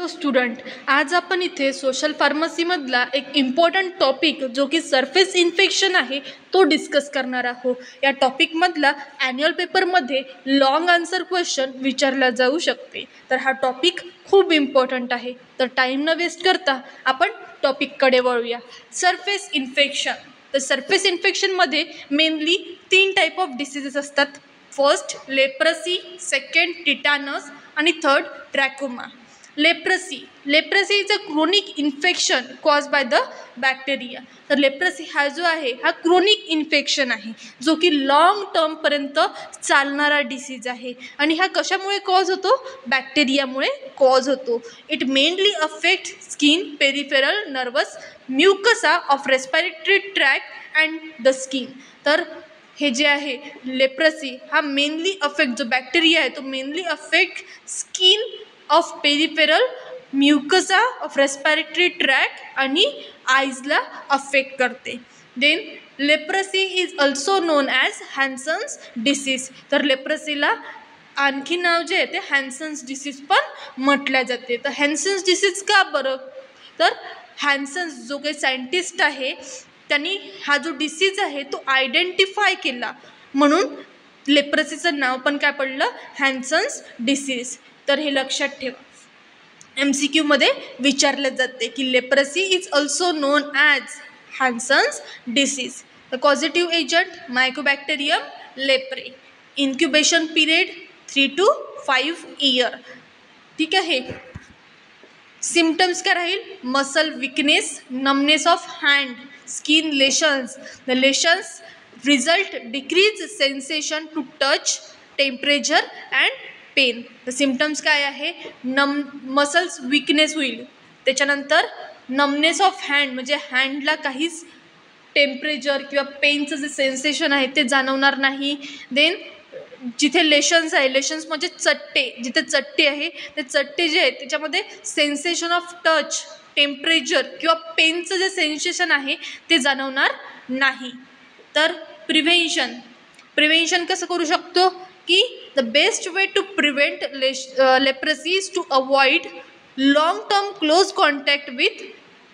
Student, आज आपण इथे सोशल फार्मसीमधला एक इम्पॉर्टंट टॉपिक जो की सरफेस इन्फेक्शन आहे तो डिस्कस करणार आहोत. या टॉपिकमधला ॲन्युअल पेपरमध्ये लॉंग आन्सर क्वेश्चन विचारला जाऊ शकते. तर हा टॉपिक खूप इम्पॉर्टंट आहे. तर टाईम न वेस्ट करता आपण टॉपिककडे वळूया. Surface infection. तर सरफेस इन्फेक्शनमध्ये मेनली 3 टाईप ऑफ डिसीजेस असतात. फर्स्ट लेप्रसी, सेकंड टिटानस आणि third trachoma. Leprosy is a chronic infection cause by the bacteria. तर लेप्रसी हा जो आहे हा क्रोनिक इन्फेक्शन आहे जो की लॉंग टर्मपर्यंत चालणारा डिसीज आहे. आणि हा कशामुळे कॉज होतो? बॅक्टेरियामुळे कॉज होतो. It mainly affect skin, peripheral nervous, mucosa of respiratory tract and the skin. तर हे जे आहे लेप्रसी हा मेनली अफेक्ट, जो बॅक्टेरिया आहे तो mainly affect skin of peripheral, mucosa of respiratory tract आणि आईजला अफेक्ट करते. Then leprosy is also known as Hansen's disease. तर लेप्रसीला आणखी नाव जे आहे ते हॅन्सन्स डिसीज पण म्हटल्या जाते. तर हॅन्सन्स डिसीज का बरं? तर हॅन्सन्स जो काही सायंटिस्ट आहे त्यांनी हा जो डिसीज आहे तो आयडेंटिफाय केला, म्हणून लेप्रसीचं नाव पण काय पडलं? Hansen's disease. तर हे लक्षात ठेवा. MCQमध्ये विचारले जाते की leprosy is also known as Hansen's disease. The causative agent mycobacterium leprae. Incubation period 3 to 5 year. ठीक आहे. सिम्पटम्स काय राहील? Muscle weakness, numbness of hand, skin lesions. The lesions result decrease sensation to touch, temperature and pain. The symptoms काय आहे? Muscles weakness होईल, त्याच्यानंतर numbness of hand म्हणजे हँडला काहीच टेम्परेचर किंवा पेनचं जे सेन्सेशन आहे ते जाणवणार नाही. देन जिथे लेशन्स आहे, लेशन्स म्हणजे चट्टे, जिथे चट्टे आहे ते चट्टे जे आहेत त्याच्यामध्ये सेन्सेशन ऑफ टच, टेम्परेचर किंवा पेनचं जे सेन्सेशन आहे ते जाणवणार नाही. तर प्रिव्हेन्शन कसं करू शकतो की the best way to prevent leprosy is to avoid long term close contact with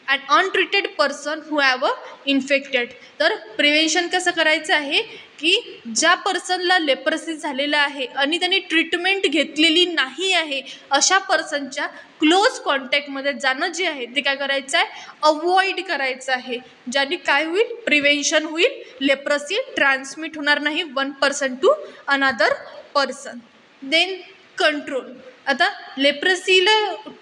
and untreated person who have infected. तर प्रिव्हेन्शन कसं करायचं आहे की ज्या पर्सनला लेप्रसी झालेला आहे आणि त्यांनी ट्रीटमेंट घेतलेली नाही आहे अशा पर्सनच्या क्लोज कॉन्टॅक्टमध्ये जाणं जे आहे ते काय करायचं आहे? अवॉइड करायचं आहे. ज्याने काय होईल? प्रिव्हेन्शन होईल. लेप्रसी ट्रान्समिट होणार नाही one person to another person. Then control. आता लेप्रसीला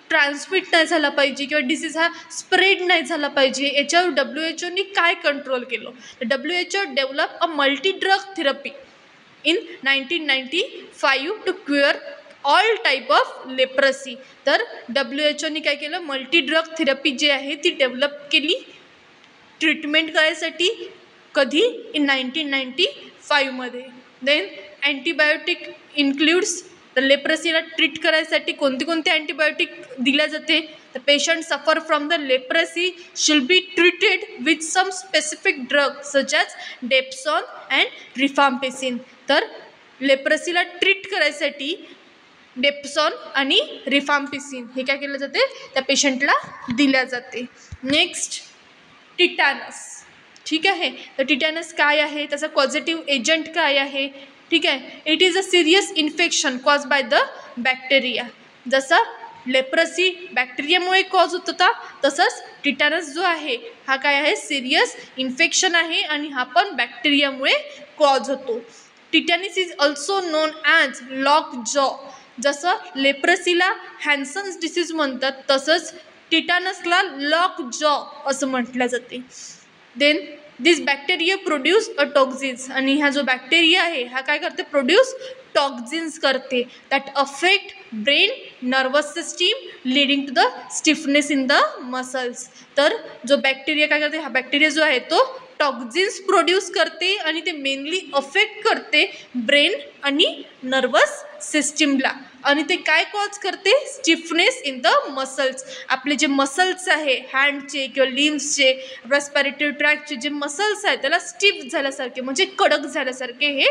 ट्रान्समिट नाही झाला पाहिजे किंवा डिसीज हा स्प्रेड नाही झाला पाहिजे, याच्यावर WHO काय कंट्रोल केलं? तर WHO develop a multi drug therapy in 1995 to cure all type of leprosy. तर WHO काय केलं? मल्टी ड्रग थेरपी जी आहे ती डेव्हलप केली ट्रीटमेंट करायसाठी. कधी? इन 1995मध्ये. Then antibiotic includes. तर लेप्रसीला ट्रीट करायसाठी कोणते अँटीबायोटिक दिल्या जाते? The patient suffer from the leprosy should be treated with some specific drug such as dapsone and rifampicin. तर लेप्रसीला ट्रीट करायसाठी डेप्सॉन आणि रिफाम्पेसिन हे काय केलं जाते? त्या पेशंटला दिल्या जाते. Next tetanus. ठीक आहे. तर टिटॅनस काय आहे? त्याचा पॉझिटिव्ह एजंट काय आहे? ठीक आहे. It is a serious infection cause by the bacteria. जसं लेप्रसी बॅक्टेरियामुळे कॉज होत होता तसंच टिटॅनस जो आहे हा काय आहे? सिरियस इन्फेक्शन आहे आणि हा पण बॅक्टेरियामुळे कॉज होतो. Tetanus is also known as lock जॉ. जसं लेप्रसीला हॅन्सन्स डिसीज म्हणतात तसंच टिटॅनसला लॉक जॉ असं म्हटलं जाते. Then this bacteria produce a toxins. आणि हा जो बॅक्टेरिया आहे हा काय करते? प्रोड्यूस टॉक्झिन्स करते that affect brain, nervous system, leading to the stiffness in the muscles. तर जो बॅक्टेरिया काय करते? हा बॅक्टेरिया जो आहे तो टॉक्झिन्स प्रोड्यूस करते आणि ते मेनली अफेक्ट करते ब्रेन आणि नर्वस सिस्टीमला. आणि ते काय कॉज करते, स्टिफनेस इन द मसल्स. आपले जे मसल्स आहे हँडचे किंवा लिम्सचे, रेस्पिरेटरी ट्रॅकचे जे मसल्स आहेत त्याला स्टिफ झाल्यासारखे म्हणजे कडक झाल्यासारखे हे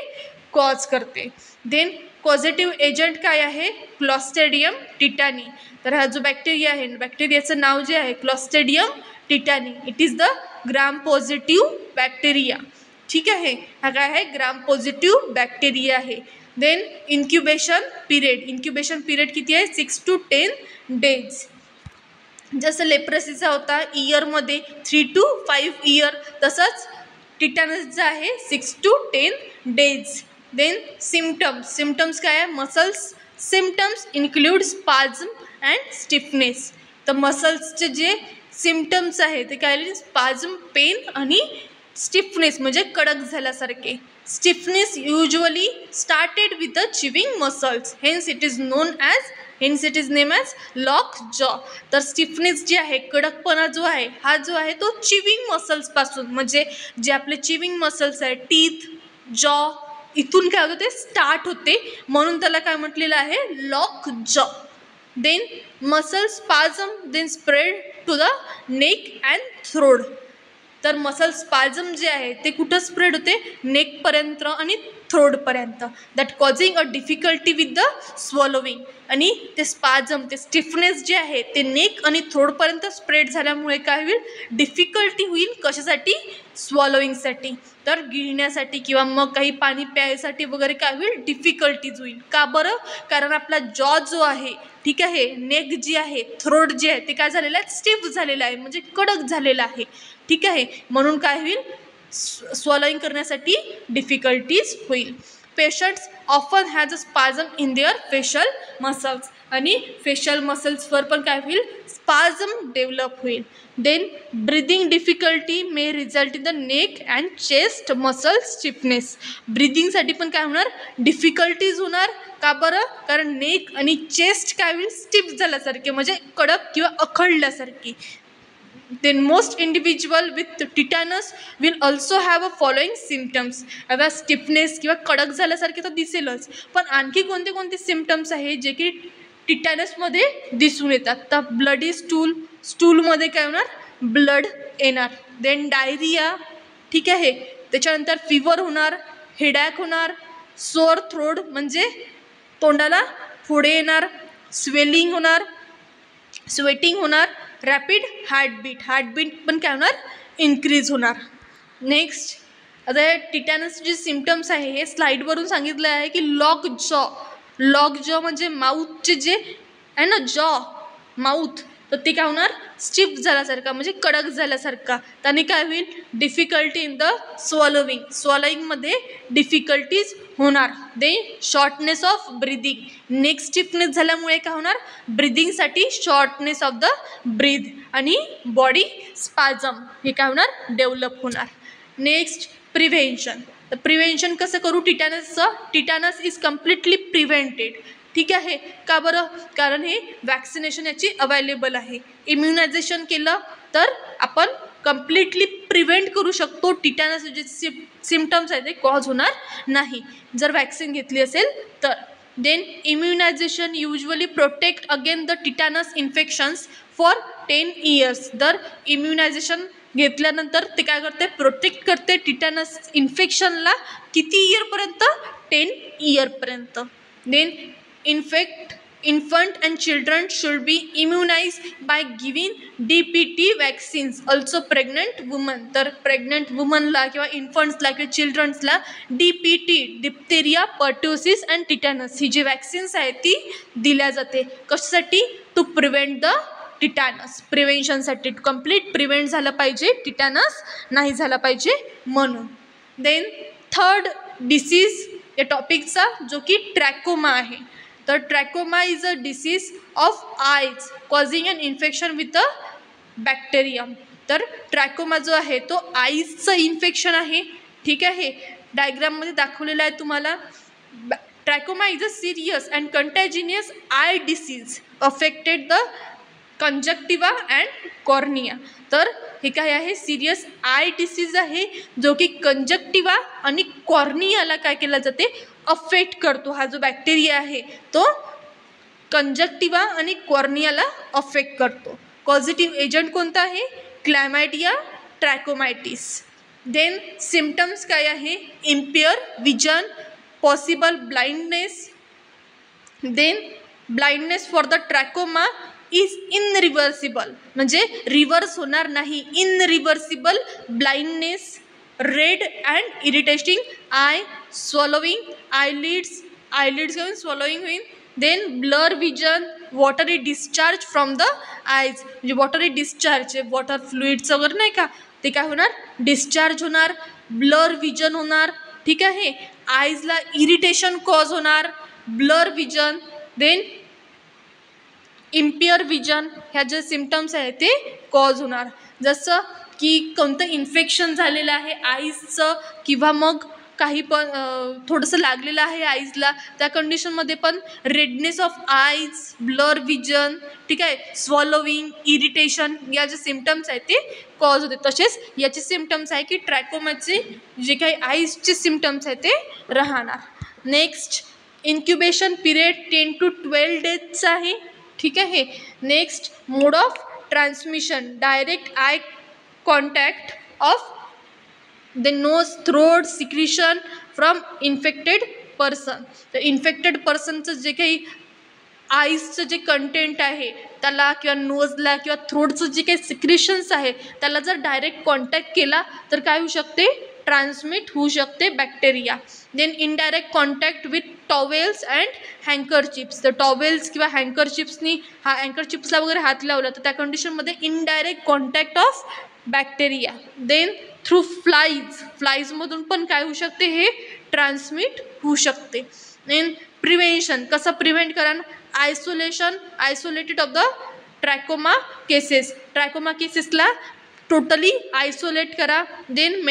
कॉज करते. देन पॉझिटिव्ह एजंट काय आहे, क्लॉस्ट्रिडियम टिटानी. तर हा जो बॅक्टेरिया आहे, बॅक्टेरियाचं नाव जे आहे Clostridium tetani, it is the gram positive bacteria. ठीक आहे, हा काय आहे, ग्राम पॉझिटिव्ह बॅक्टेरिया आहे. देन इन्क्युबेशन पिरियड किती आहे, 6 to 10 days. जसं लेप्रेसीचा होता इयरमध्ये 3 to 5 इयर, तसंच टिटॅनसचा आहे 6 to 10 days. देन सिम्टम्स काय आहे, muscles symptoms include spasm and stiffness. तर मसल्सचे जे सिम्टम्स आहे ते काय, स्पाझम, पेन आणि स्टिफनेस म्हणजे कडक झाल्यासारखे. Stiffness usually started with the chewing muscles, hence it is name as lock jaw. तर स्टिफनेस जे आहे, कडकपणा जो आहे, हा जो आहे तो चिविंग मसल्सपासून, म्हणजे जे आपले चिविंग मसल्स आहे, टीथ, जॉ, इथून काय होतं ते स्टार्ट होते, म्हणून त्याला काय म्हटलेलं आहे, lockjaw. Then muscle spasm then spread to the neck and throat. तर मसल स्पाझम जे आहे ते कुठं स्प्रेड होते, नेकपर्यंत आणि थ्रोडपर्यंत, that causing a difficulty with the swallowing. आणि ते स्पाझम, ते स्टिफनेस जे आहे ते नेक आणि थ्रोडपर्यंत स्प्रेड झाल्यामुळे काय होईल, डिफिकल्टी होईल, कशासाठी, स्वॉलोविंगसाठी. तर गिळण्यासाठी किंवा मग काही पाणी प्यायसाठी वगैरे काय होईल, डिफिकल्टीज होईल. का बरं, कारण आपला जॉ जो आहे, ठीक आहे, नेक जी आहे, थ्रोट जे आहे ते काय झालेलं आहे, स्टिफ झालेलं आहे म्हणजे कडक झालेलं आहे. ठीक आहे, म्हणून काय होईल, स्वॉलोइंग करण्यासाठी डिफिकल्टीज होईल. Patients often has a spasm in their facial muscles. आणि फेशियल मसल्सवर पण काय होईल, स्पाझम डेव्हलप होईल. Then breathing difficulty may result in the neck and chest muscle stiffness. ब्रिदिंगसाठी पण काय होणार, डिफिकल्टीज होणार. का बरं, कारण नेक आणि चेस्ट काय होईल, स्टिफ झाल्यासारखे म्हणजे कडक किंवा अखडल्यासारखी. Then most individual with tetanus will also have a following symptoms. आता स्टिफनेस किंवा कडक झाल्यासारखे तर दिसेलच, पण आणखी कोणते कोणते सिम्पटम्स आहे जे की टिटॅनसमध्ये दिसून येतात. तर ब्लडी स्टूलमध्ये काय होणार, ब्लड येणार. देन डायरिया, ठीक आहे, त्याच्यानंतर फिवर होणार, हेडॅक होणार, सोअर थ्रोट म्हणजे तोंडाला फोडे येणार, स्वेलिंग होणार, स्वेटिंग होणार, रॅपिड हार्टबीट पण काय होणार, इन्क्रीज होणार. नेक्स्ट, आता टिटॅनस जे सिम्पटम्स आहे हे स्लाईडवरून सांगितलं आहे की लॉक जॉ म्हणजे माउथचे जे आहे ना, जॉ माउथ, तर ते काय होणार, स्टिफ झाल्यासारखा म्हणजे कडक झाल्यासारखा. त्याने काय होईल, डिफिकल्टी इन द स्वॉलोइंगमध्ये डिफिकल्टीज होणार. They shortness of breathing, neck stiffness झाल्यामुळे काय होणार, ब्रिदिंगसाठी शॉर्टनेस ऑफ द ब्रीथ आणि बॉडी स्पाझम हे काय होणार, डेव्हलप होणार. Next, prevention. तर प्रिव्हेन्शन कसं करू टिटॅनसचं, टिटॅनस इज कम्प्लिटली प्रिव्हेंटेड. ठीक आहे, का बरं, कारण हे वॅक्सिनेशन याची अवेलेबल आहे. इम्युनायझेशन केलं तर आपण कम्प्लिटली प्रिव्हेंट करू शकतो, टिटॅनस जे सिम्पटम्स आहेत ते कॉज होणार नाही जर वॅक्सिन घेतली असेल तर. Then immunization usually protect again the tetanus infections for 10 years. तर इम्युनायझेशन घेतल्यानंतर ते काय करते, प्रोटेक्ट करते टिटॅनस इन्फेक्शनला किती इयरपर्यंत, 10 years. Then infant and children should be immunized by giving DPT vaccines. Also pregnant women, तर प्रेग्नंट वुमनला किंवा इन्फंट्सला किंवा चिल्ड्रन्सला DPT, diphtheria, pertussis and tetanus ही जी वॅक्सिन्स आहेत ती दिल्या जाते. कशासाठी, टू प्रिव्हेंट द टिटॅनस, प्रिव्हेन्शनसाठी, कम्प्लीट प्रिव्हेंट झालं पाहिजे, टिटॅनस नाही झाला पाहिजे म्हणून. देन थर्ड डिसीज या टॉपिकचा जो की ट्रॅकोमा आहे. तर trachoma is a disease of eyes causing an infection with a bacterium. तर ट्रॅकोमा जो आहे तो आईजचं इन्फेक्शन आहे. ठीक आहे, डायग्राममध्ये दाखवलेलं आहे तुम्हाला. Trachoma is a serious and contagious eye disease affected the conjunctiva and cornea. तर हे काय आहे, सिरियस आय डिसीज आहे जो की कंजक्टिवा आणि कॉर्नियाला काय केलं जाते, अफेक्ट करतो. हा जो बॅक्टेरिया आहे तो कंजक्टिव्हा आणि कॉर्नियाला अफेक्ट करतो. कॉझिटिव्ह एजंट कोणता आहे? Chlamydia, trachomatis. देन सिम्पटम्स काय आहे? Impair vision, possible blindness. Then blindness for the trachoma is irreversible, म्हणजे रिव्हर्स होणार नाही. Irreversible blindness, red and irritating eye, swallowing, eyelids घेऊन स्वॉलोविंग होईल. Then blur vision, watery discharge from the eyes, म्हणजे वॉटरी discharge, water fluids वगैरे नाही का, ते काय होणार? डिस्चार्ज होणार. ब्लर विजन होणार. ठीक आहे. आयजला इरिटेशन कॉज होणार, ब्लर विजन. देन इम्पेअर विजन, ह्या जे सिम्पटम्स आहेत ते कॉज होणार. जसं की कोणतं इन्फेक्शन झालेलं आहे आईजचं, किंवा मग काही पण थोडंसं लागलेलं आहे आईजला, त्या कंडिशनमध्ये पण redness of eyes, blur vision, ठीक आहे, स्वॉलोविंग, इरिटेशन, या जे सिम्पटम्स आहेत ते कॉज होते. तसेच याचे सिम्पटम्स आहे की ट्रॅकोमाचे जे काही आईजचे सिम्पटम्स आहेत ते राहणार. नेक्स्ट, इन्क्युबेशन पिरियड 10 to 12 डेजचा आहे. ठीक आहे. Next, mode of transmission, direct eye contact of the nose, throat, secretion from infected person. तर इन्फेक्टेड पर्सनचं जे काही आईजचं जे कंटेंट आहे त्याला, किंवा नोजला किंवा थ्रोटचं जे काही सिक्रिशन्स आहे त्याला जर डायरेक्ट कॉन्टॅक्ट केला तर काय होऊ शकते? ट्रान्समिट होऊ शकते bacteria. Then indirect contact with towels and handkerchiefs. तर टॉवेल्स किंवा हँकरचिप्सनी हँकरचिप्सला वगैरे हात लावला तर त्या कंडिशनमध्ये indirect contact of bacteria. Then through फ्लाईजमधून पण काय होऊ शकते? हे ट्रान्समिट होऊ शकते. देन प्रिव्हेन्शन, कसं प्रिव्हेंट करा? आयसोलेटेड ऑफ द ट्रॅकोमा केसेसला टोटली आयसोलेट करा. देन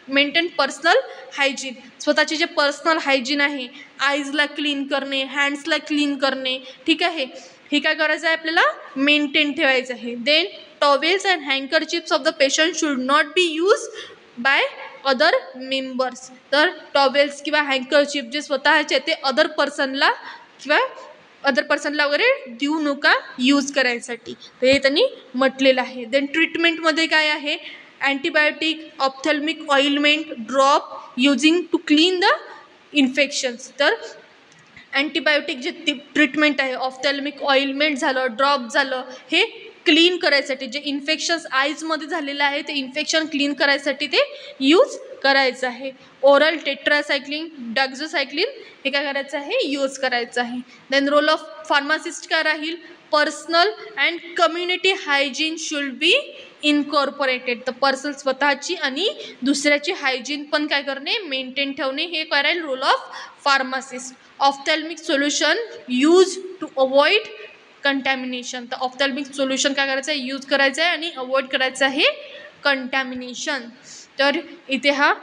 मेंटेन पर्सनल हायजीन, स्वतःचे जे पर्सनल हायजीन आहे, आईजला क्लीन करणे, हँड्सला क्लीन करणे. ठीक आहे. हे काय करायचं आहे? आपल्याला मेंटेन ठेवायचं आहे. Then towels and handkerchiefs of the patient should not be use by other members. तर टॉवेल्स किंवा हँकरचिप जे स्वतःचे ते अदर पर्सनला वगैरे देऊ नका यूज करायसाठी. तर हे त्यांनी म्हटलेलं आहे. देन ट्रीटमेंटमध्ये काय आहे? Antibiotic, ophthalmic ointment, drop using to clean the infections. तर अँटीबायोटिक जे ट्रीटमेंट आहे, ऑप्थॅल्मिक ऑइलमेंट झालं, ड्रॉप झालं, हे क्लीन करायसाठी, जे इन्फेक्शन्स आईजमध्ये झालेलं आहे ते इन्फेक्शन क्लीन करायसाठी ते यूज करायचं आहे. ओरल टेट्रासायक्लिन, डॅक्झोसायक्लिन, हे काय करायचं आहे? यूज करायचं आहे. देन रोल ऑफ फार्मासिस्ट काय राहील? Personal and community hygiene should be incorporated. तर पर्सनल स्वतःची आणि दुसऱ्याची हायजीन पण काय करणे? मेंटेन ठेवणे, हे करायला role of pharmacist. Ophthalmic solution use to avoid contamination. तर ऑप्थॅल्मिक सोल्युशन काय करायचं आहे? यूज करायचं आहे आणि अवॉइड करायचं आहे कंटॅमिनेशन. तर इथे हा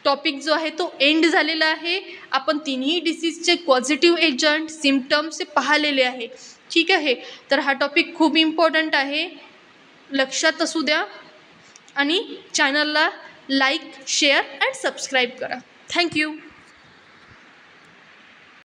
टॉपिक जो आहे तो एंड झालेला आहे. आपण तिन्ही डिसीजचे पॉझिटिव्ह एजंट, सिम्पटम्स पाहिलेले आहे. ठीक आहे. तर हा टॉपिक खूप इम्पॉर्टंट आहे, लक्षात असू द्या. आणि चॅनलला लाईक, शेअर अँड सबस्क्राईब करा. थँक्यू.